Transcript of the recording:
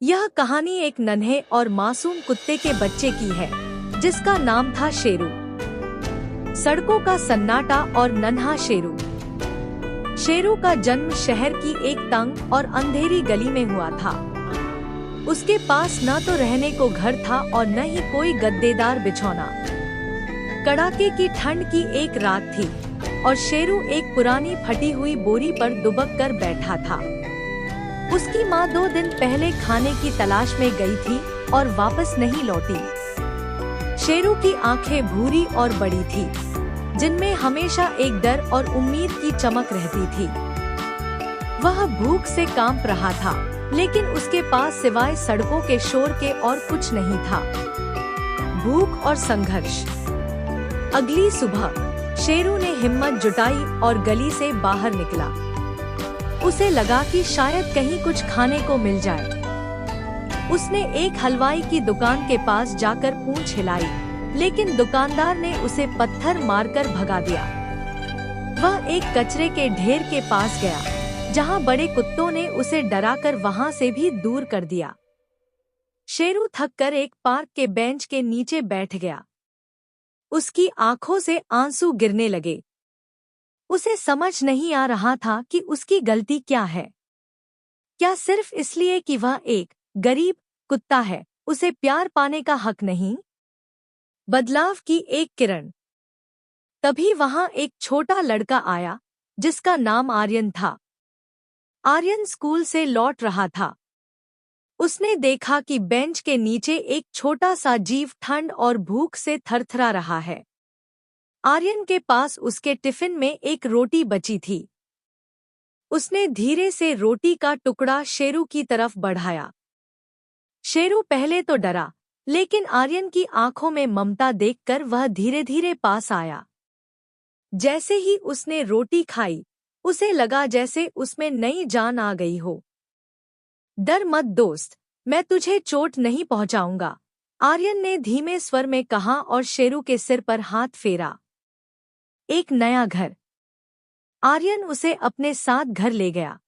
यह कहानी एक नन्हे और मासूम कुत्ते के बच्चे की है, जिसका नाम था शेरू। सड़कों का सन्नाटा और नन्हा शेरू। शेरू का जन्म शहर की एक तंग और अंधेरी गली में हुआ था। उसके पास न तो रहने को घर था और न ही कोई गद्देदार बिछौना। कड़ाके की ठंड की एक रात थी और शेरू एक पुरानी फटी हुई बोरी पर दुबक कर बैठा था। उसकी माँ 2 दिन पहले खाने की तलाश में गई थी और वापस नहीं लौटी। शेरू की आंखें भूरी और बड़ी थी, जिनमें हमेशा एक डर और उम्मीद की चमक रहती थी। वह भूख से कांप रहा था, लेकिन उसके पास सिवाय सड़कों के शोर के और कुछ नहीं था। भूख और संघर्ष। अगली सुबह शेरू ने हिम्मत जुटाई और गली से बाहर निकला। उसे लगा कि शायद कहीं कुछ खाने को मिल जाए। उसने एक हलवाई की दुकान के पास जाकर पूंछ हिलाई, लेकिन दुकानदार ने उसे पत्थर मारकर भगा दिया। वह एक कचरे के ढेर के पास गया, जहां बड़े कुत्तों ने उसे डराकर वहां से भी दूर कर दिया। शेरू थककर एक पार्क के बेंच के नीचे बैठ गया। उसकी आंखों से आंसू गिरने लगे। उसे समझ नहीं आ रहा था कि उसकी गलती क्या है। क्या सिर्फ इसलिए कि वह एक गरीब कुत्ता है, उसे प्यार पाने का हक नहीं? बदलाव की एक किरण। तभी वहां एक छोटा लड़का आया, जिसका नाम आर्यन था। आर्यन स्कूल से लौट रहा था। उसने देखा कि बेंच के नीचे एक छोटा सा जीव ठंड और भूख से थरथरा रहा है। आर्यन के पास उसके टिफिन में एक रोटी बची थी। उसने धीरे से रोटी का टुकड़ा शेरू की तरफ बढ़ाया। शेरू पहले तो डरा, लेकिन आर्यन की आंखों में ममता देखकर वह धीरे धीरे पास आया। जैसे ही उसने रोटी खाई, उसे लगा जैसे उसमें नई जान आ गई हो। डर मत दोस्त, मैं तुझे चोट नहीं पहुंचाऊंगा, आर्यन ने धीमे स्वर में कहा और शेरू के सिर पर हाथ फेरा। एक नया घर। आर्यन उसे अपने साथ घर ले गया।